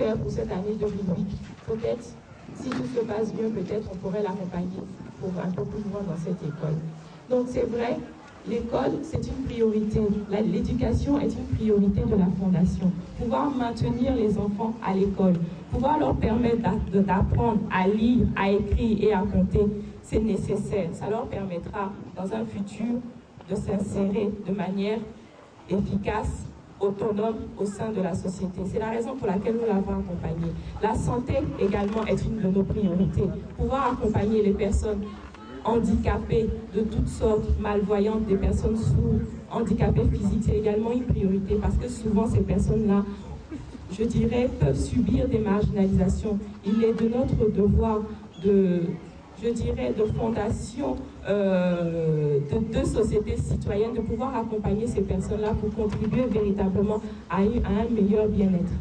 faire pour cette année 2008. Peut-être, si tout se passe bien, peut-être on pourrait l'accompagner pour un peu plus loin dans cette école. Donc c'est vrai, l'école, c'est une priorité. L'éducation est une priorité de la Fondation. Pouvoir maintenir les enfants à l'école, pouvoir leur permettre d'apprendre à lire, à écrire et à compter, c'est nécessaire. Ça leur permettra, dans un futur, de s'insérer de manière efficace, autonome au sein de la société. C'est la raison pour laquelle nous l'avons accompagné. La santé également est une de nos priorités. Pouvoir accompagner les personnes handicapées de toutes sortes, malvoyantes, des personnes sourdes, handicapées physiques, c'est également une priorité parce que souvent ces personnes-là, je dirais, peuvent subir des marginalisations. Il est de notre devoir de fondation, de sociétés citoyennes, de pouvoir accompagner ces personnes-là pour contribuer véritablement à un meilleur bien-être.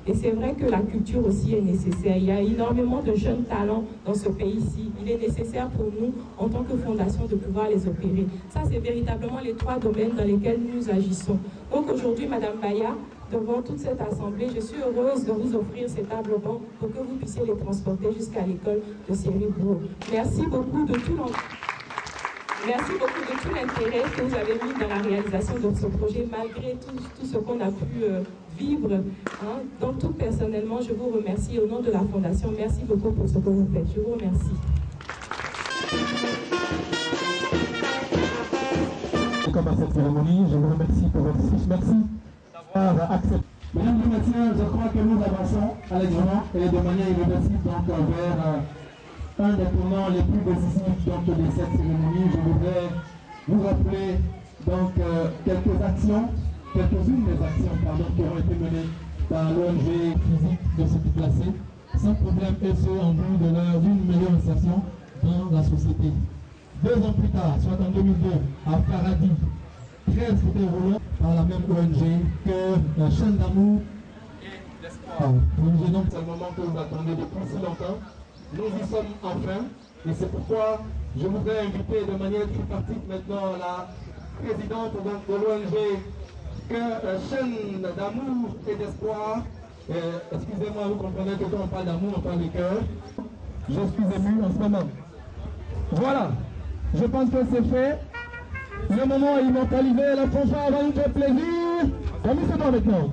Et c'est vrai que la culture aussi est nécessaire. Il y a énormément de jeunes talents dans ce pays-ci. Il est nécessaire pour nous, en tant que fondation, de pouvoir les opérer. Ça, c'est véritablement les 3 domaines dans lesquels nous agissons. Donc aujourd'hui, Madame Baya, devant toute cette assemblée, je suis heureuse de vous offrir ces tables bancs pour que vous puissiez les transporter jusqu'à l'école de Séribro. Merci beaucoup de tout l'intérêt que vous avez mis dans la réalisation de ce projet, malgré tout ce qu'on a pu vivre. Hein. Donc tout personnellement, je vous remercie au nom de la Fondation. Merci beaucoup pour ce que vous faites. Je vous remercie. Comme à cette cérémonie, je vous remercie pour votre fiche. Merci d'avoir accepté. Mesdames et messieurs, je crois que nous avançons allègrement et de manière irréversible donc vers un des tournants les plus décisifs donc, de cette cérémonie. Je voudrais vous rappeler donc quelques-unes des actions qui ont été menées par l'ONG physique de se déplacer sans problème et ce en vue de leur une meilleure insertion dans la société. 2 ans plus tard, soit en 2002, à Paradis, 13 fauteuils roulants par la même ONG que la chaîne d'amour et d'espoir. Nous venons, c'est le moment que vous attendez depuis si longtemps. Nous y sommes enfin et c'est pourquoi je voudrais inviter de manière tripartite maintenant la présidente de l'ONG chaîne d'amour et d'espoir. Excusez-moi, vous comprenez que quand on parle d'amour, on parle de cœur. Je suis ému en ce moment. Voilà, je pense que c'est fait. Le moment est immortalisé, la fanfare va nous faire plaisir. Comme c'est bon maintenant.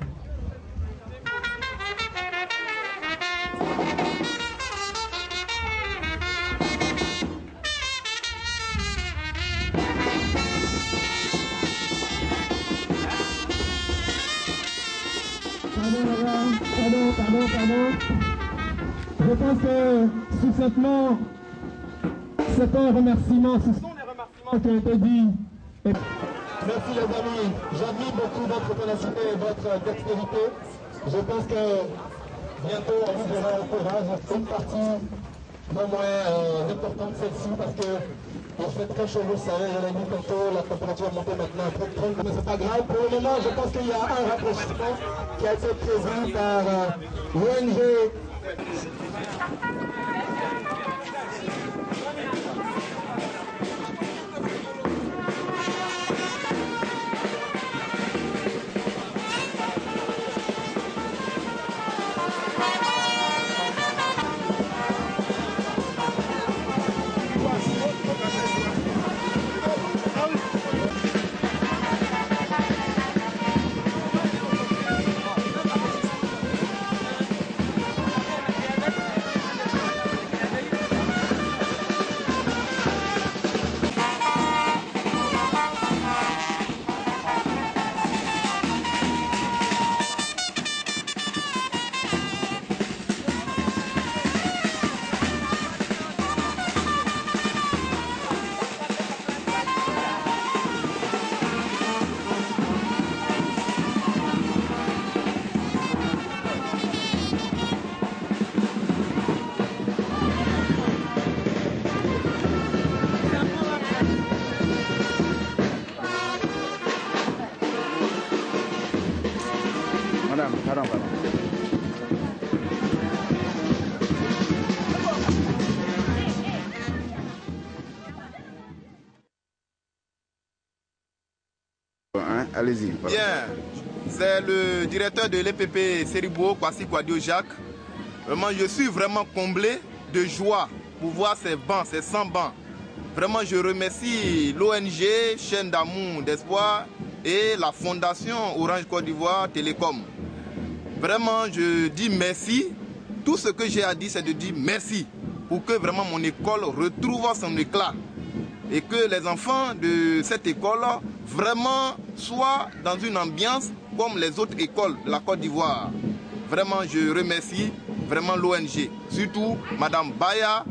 Pardon. Je pense que succinctement, c'est un remerciement, ce sont les remerciements qui ont été dits. Merci les amis, j'admire beaucoup votre ténacité et votre dextérité. Je pense que bientôt on vous verra au courage. Une partie non moins importante celle-ci parce que il fait très chaud, vous savez, je l'ai dit tantôt, la température est montée maintenant à 30, mais c'est pas grave. Pour le moment, je pense qu'il y a un rapprochement qui a été prévu par l'ONG. Pardon. Allez-y. Bien. c'est le directeur de l'EPP Seribo, Kwasi Kwadio Jacques. Vraiment, je suis vraiment comblé de joie pour voir ces bancs, ces 100 bancs. Vraiment, je remercie l'ONG, Chaîne d'amour, d'espoir et la Fondation Orange Côte d'Ivoire Télécom. Vraiment, je dis merci. Tout ce que j'ai à dire, c'est de dire merci pour que vraiment mon école retrouve son éclat et que les enfants de cette école vraiment soient dans une ambiance comme les autres écoles de la Côte d'Ivoire. Vraiment, je remercie vraiment l'ONG, surtout Madame Baya,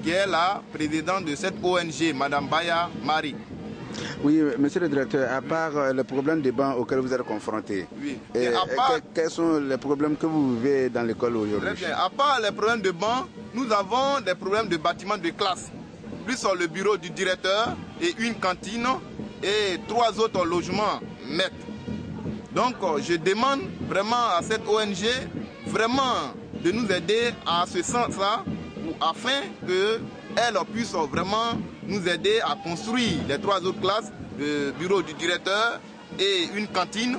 qui est la présidente de cette ONG, Madame Baya Marie. Oui, monsieur le directeur, à part le problème des bancs auxquels vous êtes confrontés, oui. Quels sont les problèmes que vous vivez dans l'école aujourd'hui? Très bien. À part les problèmes de bancs, nous avons des problèmes de bâtiments de classe. Plus sur le bureau du directeur et une cantine et 3 autres logements maîtres. Donc, je demande vraiment à cette ONG vraiment de nous aider à ce sens-là afin qu'elle puisse vraiment nous aider à construire les 3 autres classes, le bureau du directeur et une cantine.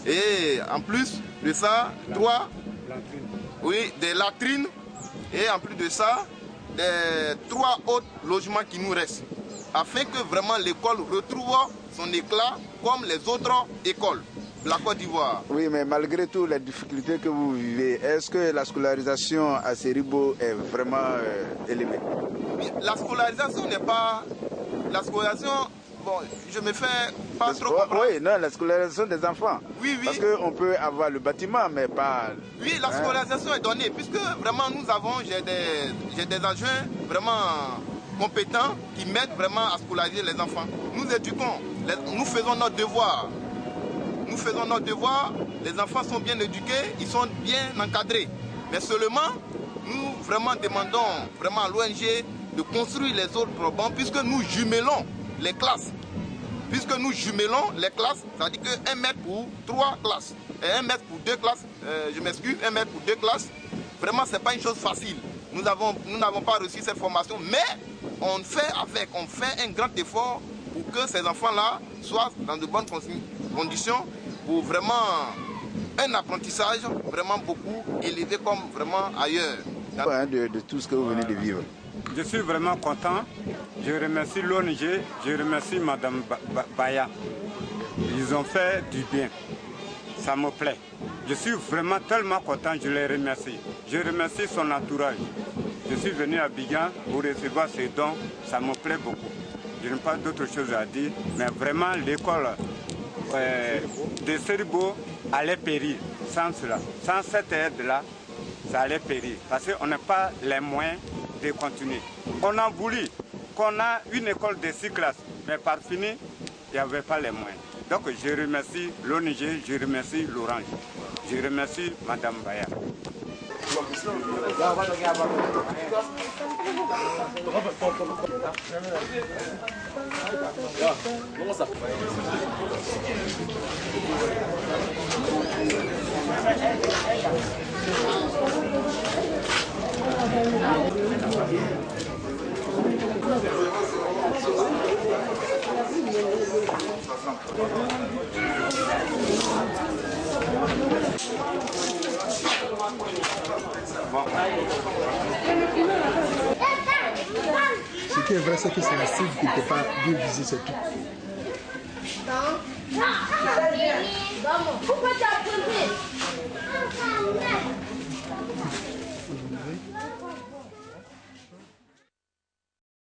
Et en plus de ça, 3 des latrines. Et en plus de ça, les 3 autres logements qui nous restent. Afin que vraiment l'école retrouve son éclat comme les autres écoles de la Côte d'Ivoire. Oui, mais malgré tout les difficultés que vous vivez, est-ce que la scolarisation à Seribo est vraiment élevée? La scolarisation n'est pas... La scolarisation, bon, je me fais pas trop comprendre. Oui, non, la scolarisation des enfants. Oui, oui. Parce qu'on peut avoir le bâtiment, mais pas... Oui, la scolarisation est donnée, puisque vraiment nous avons, j'ai des adjoints vraiment compétents qui m'aident vraiment à scolariser les enfants. Nous éduquons, nous faisons notre devoir. Nous faisons notre devoir, les enfants sont bien éduqués, ils sont bien encadrés. Mais seulement, nous vraiment demandons vraiment à l'ONG de construire les autres bancs puisque nous jumelons les classes. Puisque nous jumelons les classes, c'est-à-dire que 1 mètre pour 3 classes et 1 mètre pour 2 classes, je m'excuse, 1 mètre pour 2 classes, vraiment ce n'est pas une chose facile. Nous n'avons pas reçu cette formation, mais on fait un grand effort pour que ces enfants-là soient dans de bonnes conditions pour vraiment un apprentissage vraiment beaucoup élevé comme vraiment ailleurs. De tout ce que vous venez de vivre. Je suis vraiment content. Je remercie l'ONG, je remercie Madame Baya. Ils ont fait du bien. Ça me plaît. Je suis vraiment tellement content, je les remercie. Je remercie son entourage. Je suis venu à Abidjan pour recevoir ces dons, ça me plaît beaucoup. Je n'ai pas d'autre chose à dire, mais vraiment l'école de Seribo allait périr sans cela. Sans cette aide-là, ça allait périr. Parce qu'on n'a pas les moyens de continuer. On a voulu qu'on a une école de 6 classes, mais par fini, il n'y avait pas les moyens. Donc je remercie l'ONG, je remercie l'Orange, je remercie Madame Baya. Ce qui est vrai, c'est que c'est la cible qui ne peut pas bien viser, c'est tout. Pourquoi tu as posé?